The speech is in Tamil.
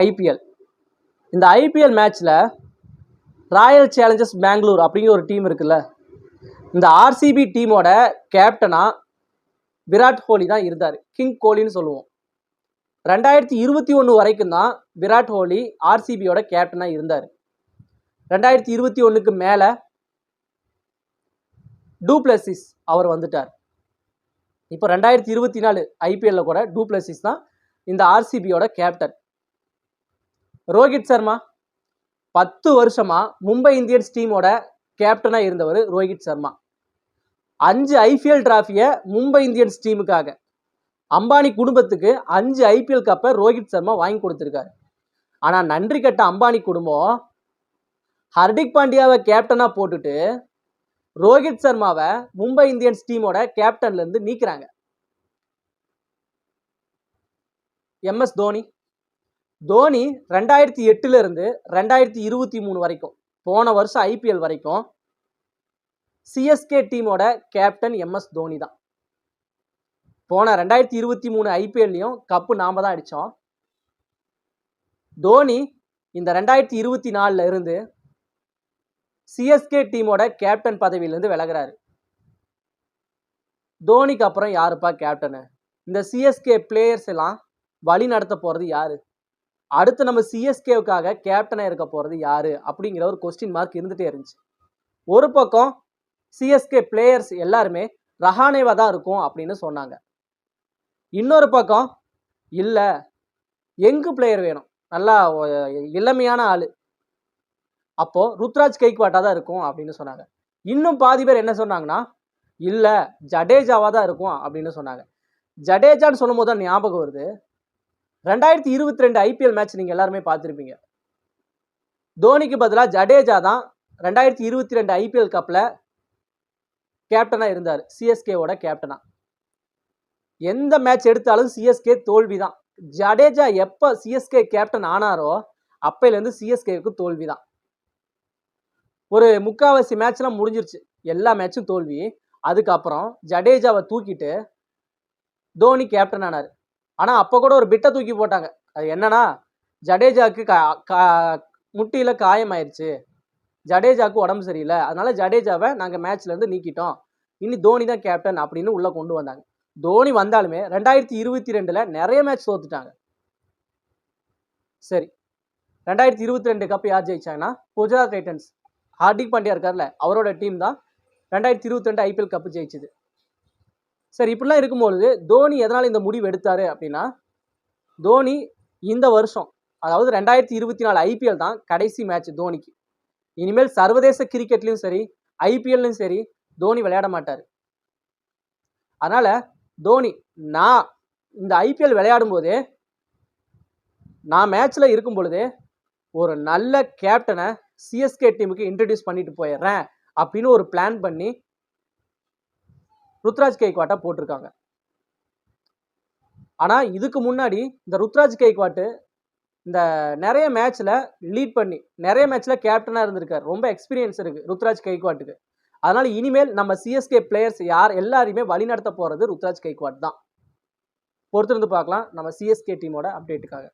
ஐபிஎல். இந்த ஐபிஎல் மேட்ச்ல ராயல் சேலஞ்சர்ஸ் பெங்களூர் அப்படிங்கிற ஒரு டீம் இருக்குல்ல, இந்த ஆர்சிபி டீமோட கேப்டனா விராட் கோலி தான் இருந்தார். கிங் கோலின்னு சொல்லுவோம். 2021 வரைக்கும் தான் விராட் கோலி ஆர்சிபியோட கேப்டனா இருந்தார். 2021க்கு மேல டூப்ளசிஸ் அவர் வந்துட்டார். இப்போ 2024 ஐபிஎல்ல கூட டூப்ளசிஸ் தான் இந்த ஆர்சிபியோட கேப்டன். ரோஹித் சர்மா 10 வருஷமா மும்பை இந்தியன்ஸ் டீமோட கேப்டனா இருந்தவர் ரோஹித் சர்மா. 5 ஐபிஎல் டிராஃபியை மும்பை இந்தியன்ஸ் டீமுக்காக, அம்பானி குடும்பத்துக்கு 5 ஐபிஎல் கப்பை ரோஹித் சர்மா வாங்கி கொடுத்துருக்காரு. ஆனால் நன்றி கட்ட அம்பானி குடும்பம் ஹர்திக் பாண்டியாவை கேப்டனா போட்டுட்டு ரோஹித் சர்மாவை மும்பை இந்தியன்ஸ் டீமோட கேப்டன்ல இருந்து நீக்கிறாங்க. எம்எஸ் தோனி 2008 இருந்து 2023 வரைக்கும், போன வருஷம் ஐபிஎல் வரைக்கும் சிஎஸ்கே டீமோட கேப்டன் எம்எஸ் தோனி தான். போன 2023 ஐபிஎல்லையும் கப்பு நாம தான் அடித்தோம். தோனி இந்த 2024 இருந்து சிஎஸ்கே டீமோட கேப்டன் பதவியிலிருந்து விலகிறாரு. தோனிக்கு அப்புறம் யாருப்பா கேப்டனு? இந்த சிஎஸ்கே பிளேயர்ஸ் எல்லாம் வழி நடத்த போறது யாரு? அடுத்து நம்ம சிஎஸ்கேவுக்காக கேப்டனா இருக்க போறது யாரு அப்படிங்கிற ஒரு கொஸ்டின் மார்க் இருந்துட்டே இருந்துச்சு. ஒரு பக்கம் சிஎஸ்கே பிளேயர்ஸ் எல்லாருமே ரஹானேவா தான் இருக்கும் அப்படின்னு சொன்னாங்க. இன்னொரு பக்கம் இல்லை, யங்கு பிளேயர் வேணும், நல்லா இளமையான ஆளு, அப்போ ருத்ராஜ் கெய்க்வாட்டா தான் இருக்கும் அப்படின்னு சொன்னாங்க. இன்னும் பாதி பேர் என்ன சொன்னாங்கன்னா, இல்லை ஜடேஜாவா தான் இருக்கும் அப்படின்னு சொன்னாங்க. ஜடேஜான்னு சொல்லும் போது தான் ஞாபகம் வருது, 2022 ஐபிஎல் மேட்ச் நீங்க எல்லாருமே பார்த்துருப்பீங்க. தோனிக்கு பதிலாக ஜடேஜா தான் 2022 ஐபிஎல் கப்ல கேப்டனா இருந்தார், சிஎஸ்கேவோட கேப்டனா. எந்த மேட்ச் எடுத்தாலும் சிஎஸ்கே தோல்வி தான். ஜடேஜா எப்ப சிஎஸ்கே கேப்டன் ஆனாரோ அப்பையிலேருந்து சிஎஸ்கேவுக்கு தோல்வி தான். ஒரு முக்காவாசி மேட்ச்லாம் முடிஞ்சிருச்சு, எல்லா மேட்சும் தோல்வி. அதுக்கப்புறம் ஜடேஜாவை தூக்கிட்டு தோனி கேப்டன் ஆனார். ஆனால் அப்போ கூட ஒரு பிட்டை தூக்கி போட்டாங்க. அது என்னன்னா, ஜடேஜாவுக்கு முட்டியில் காயமாயிருச்சு, ஜடேஜாவுக்கு உடம்பு சரியில்லை, அதனால ஜடேஜாவை நாங்கள் மேட்ச்லேருந்து நீக்கிட்டோம், இனி தோனி தான் கேப்டன் அப்படின்னு உள்ளே கொண்டு வந்தாங்க. தோனி வந்தாலுமே 2022 நிறைய மேட்ச் தோத்துட்டாங்க. சரி, 2022 கப் யார் ஜெயிச்சாங்கன்னா குஜராத் டைட்டன்ஸ். ஹார்திக் பாண்டியா இருக்கார்ல, அவரோட டீம் தான் 2022 ஐபிஎல் கப்பு ஜெயிச்சுது. சரி, இப்படிலாம் இருக்கும்பொழுது தோனி எதனால் இந்த முடிவு எடுத்தாரு அப்படின்னா, தோனி இந்த வருஷம், அதாவது 2024 ஐபிஎல் தான் கடைசி மேட்ச் தோனிக்கு. இனிமேல் சர்வதேச கிரிக்கெட்லையும் சரி ஐபிஎல்லையும் சரி தோனி விளையாட மாட்டார். அதனால தோனி, நான் இந்த ஐபிஎல் விளையாடும் போதே, நான் மேட்ச்ல இருக்கும் பொழுதே ஒரு நல்ல கேப்டனை சிஎஸ்கே டீமுக்கு இன்ட்ரடியூஸ் பண்ணிட்டு போயிடுறேன் அப்படின்னு ஒரு பிளான் பண்ணி ருத்ராஜ் கெய்க்வாட்டை போட்டிருக்காங்க. ஆனால் இதுக்கு முன்னாடி இந்த ருத்ராஜ் கெய்க்வாட்டு இந்த நிறைய மேட்ச்ல லீட் பண்ணி நிறைய மேட்ச்ல கேப்டனாக இருந்திருக்காரு. ரொம்ப எக்ஸ்பீரியன்ஸ் இருக்கு ருத்ராஜ் கெய்க்வாட்டுக்கு. அதனால இனிமேல் நம்ம சிஎஸ்கே பிளேயர்ஸ் யார் எல்லாரையுமே வழிநடத்த போறது ருத்ராஜ் கெய்க்வாட் தான். பொறுத்திருந்து பார்க்கலாம் நம்ம சிஎஸ்கே டீமோட அப்டேட்டுக்காக.